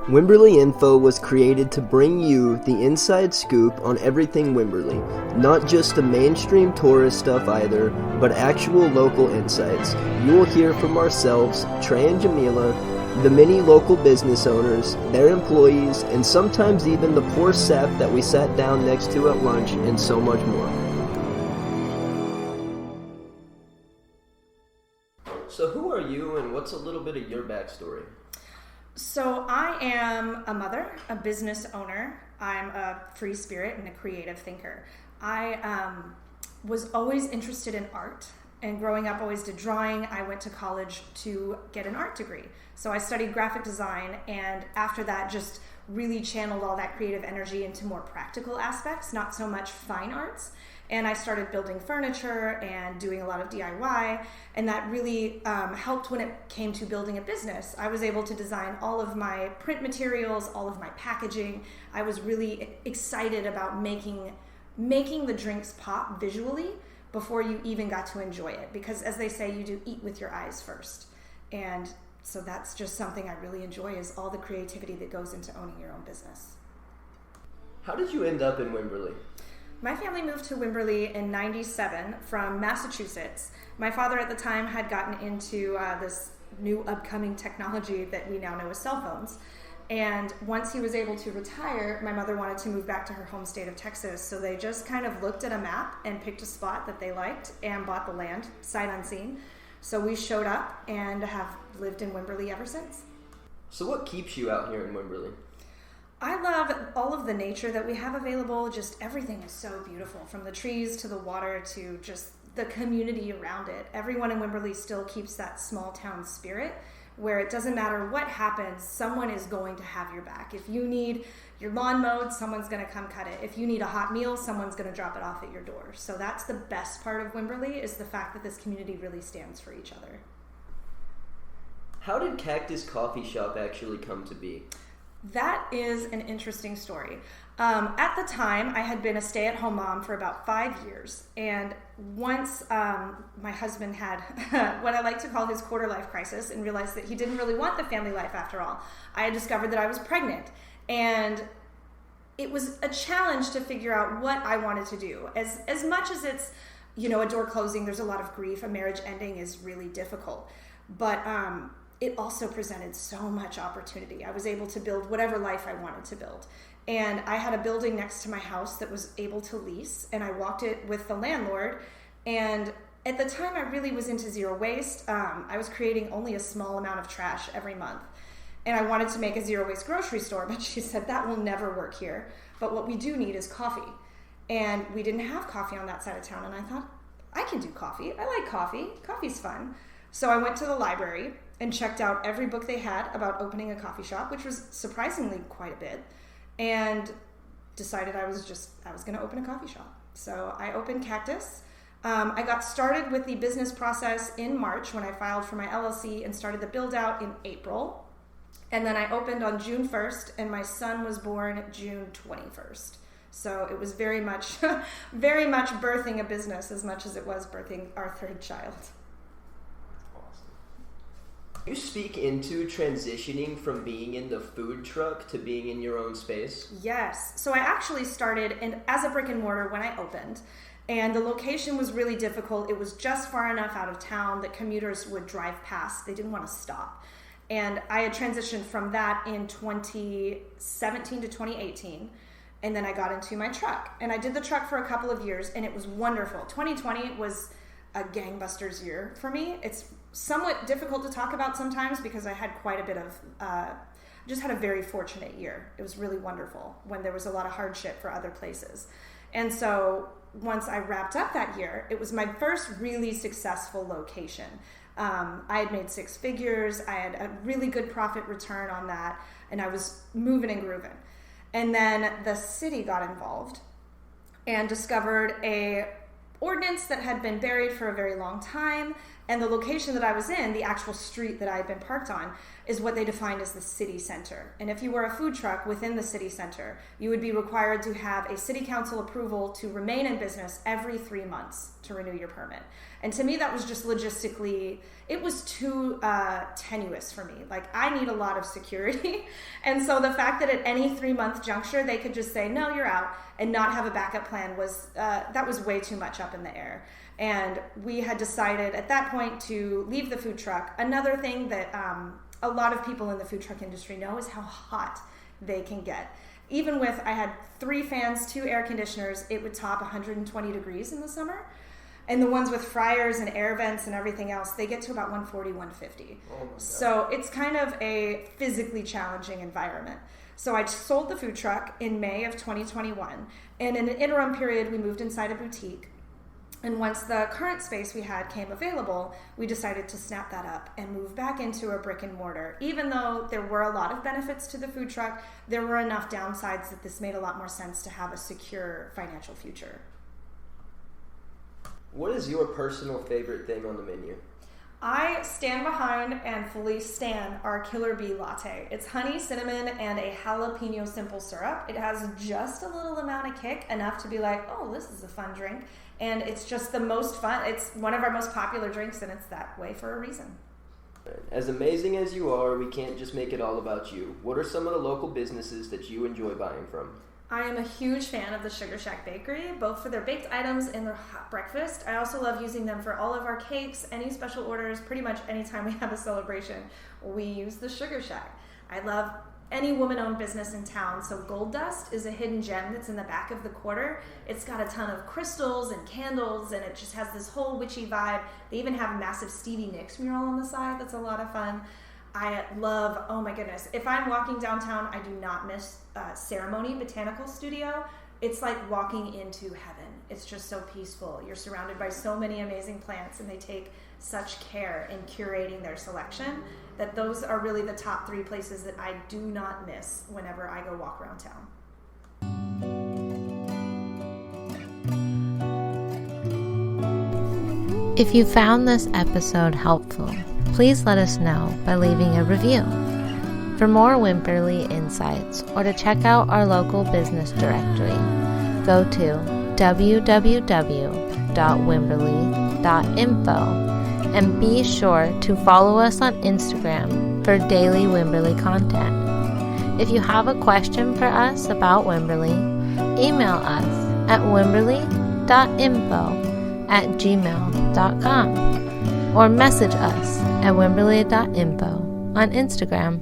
Wimberley Info was created to bring you the inside scoop on everything Wimberley. Not just the mainstream tourist stuff either, but actual local insights. You will hear from ourselves, Trey and Jamila, the many local business owners, their employees, and sometimes even the poor sap that we sat down next to at lunch, and so much more. So who are you, and what's a little bit of your backstory? So I am a mother, a business owner. I'm a free spirit and a creative thinker. I was always interested in art, and growing up always did drawing. I went to college to get an art degree. So I studied graphic design, and after that just really channeled all that creative energy into more practical aspects, not so much fine arts. And I started building furniture and doing a lot of DIY, and that really helped when it came to building a business. I was able to design all of my print materials, all of my packaging. I was really excited about making the drinks pop visually before you even got to enjoy it, because as they say, you do eat with your eyes first. And so that's just something I really enjoy, is all the creativity that goes into owning your own business. How did you end up in Wimberley? My family moved to Wimberley in '97 from Massachusetts. My father at the time had gotten into this new upcoming technology that we now know as cell phones. And once he was able to retire, my mother wanted to move back to her home state of Texas. So they just kind of looked at a map and picked a spot that they liked and bought the land, sight unseen. So we showed up and have lived in Wimberley ever since. So what keeps you out here in Wimberley? I love all of the nature that we have available. Just everything is so beautiful, from the trees to the water to just the community around it. Everyone in Wimberley still keeps that small town spirit, where it doesn't matter what happens, someone is going to have your back. If you need your lawn mowed, someone's going to come cut it. If you need a hot meal, someone's going to drop it off at your door. So that's the best part of Wimberley, is the fact that this community really stands for each other. How did Cactus Coffee Shop actually come to be? That is an interesting story. At the time, I had been a stay-at-home mom for about 5 years, and once my husband had what I like to call his quarter-life crisis and realized that he didn't really want the family life after all, I had discovered that I was pregnant, and it was a challenge to figure out what I wanted to do. As much as it's, a door closing, there's a lot of grief, a marriage ending is really difficult, but it also presented so much opportunity. I was able to build whatever life I wanted to build. And I had a building next to my house that was able to lease, and I walked it with the landlord. And at the time, I really was into zero waste. I was creating only a small amount of trash every month. And I wanted to make a zero waste grocery store, but she said, that will never work here. But what we do need is coffee. And we didn't have coffee on that side of town. And I thought, I can do coffee. I like coffee. Coffee's fun. So I went to the library and checked out every book they had about opening a coffee shop, which was surprisingly quite a bit, and decided I was going to open a coffee shop. So I opened Cactus. I got started with the business process in March when I filed for my LLC and started the build out in April. And then I opened on June 1st, and my son was born June 21st. So it was very much birthing a business as much as it was birthing our third child. You speak into transitioning from being in the food truck to being in your own space? Yes. So I actually started as a brick and mortar when I opened, and the location was really difficult. It was just far enough out of town that commuters would drive past. They didn't want to stop. And I had transitioned from that in 2017 to 2018. And then I got into my truck. And I did the truck for a couple of years, and it was wonderful. 2020 was a gangbusters year for me. It's somewhat difficult to talk about sometimes because I had quite a bit of, just had a very fortunate year. It was really wonderful when there was a lot of hardship for other places. And so once I wrapped up that year, it was my first really successful location. I had made 6 figures. I had a really good profit return on that, and I was moving and grooving. And then the city got involved and discovered a ordinance that had been buried for a very long time And the location that I was in, the actual street that I had been parked on, is what they defined as the city center. And if you were a food truck within the city center, you would be required to have a city council approval to remain in business every 3 months to renew your permit. And to me, that was just logistically, it was too tenuous for me. Like, I need a lot of security. And so the fact that at any 3-month juncture, they could just say, no, you're out, and not have a backup plan was, that was way too much up in the air. And we had decided at that point to leave the food truck. Another thing that a lot of people in the food truck industry know is how hot they can get. Even with, I had 3 fans, 2 air conditioners, it would top 120 degrees in the summer. And the ones with fryers and air vents and everything else, they get to about 140, 150. Oh my God. So it's kind of a physically challenging environment. So I sold the food truck in May of 2021. And in an interim period, we moved inside a boutique. And once the current space we had came available, we decided to snap that up and move back into a brick and mortar. Even though there were a lot of benefits to the food truck, there were enough downsides that this made a lot more sense to have a secure financial future. What is your personal favorite thing on the menu? I stand behind and fully stan our Killer Bee latte. It's honey, cinnamon, and a jalapeno simple syrup. It has just a little amount of kick, enough to be like, oh, this is a fun drink. And it's just the most fun. It's one of our most popular drinks, and it's that way for a reason. As amazing as you are, we can't just make it all about you. What are some of the local businesses that you enjoy buying from? I am a huge fan of the Sugar Shack Bakery, both for their baked items and their hot breakfast. I also love using them for all of our cakes, any special orders, pretty much anytime we have a celebration, we use the Sugar Shack. I love any woman-owned business in town, so Gold Dust is a hidden gem that's in the back of the quarter. It's got a ton of crystals and candles, and it just has this whole witchy vibe. They even have a massive Stevie Nicks mural on the side that's a lot of fun. I love, oh my goodness, if I'm walking downtown, I do not miss Ceremony Botanical Studio. It's like walking into heaven. It's just so peaceful. You're surrounded by so many amazing plants, and they take such care in curating their selection that those are really the top 3 places that I do not miss whenever I go walk around town. If you found this episode helpful, please let us know by leaving a review. For more Wimberley insights or to check out our local business directory, go to www.wimberley.info and be sure to follow us on Instagram for daily Wimberley content. If you have a question for us about Wimberley, email us at wimberley.info@gmail.com or message us at wimberley.info on Instagram.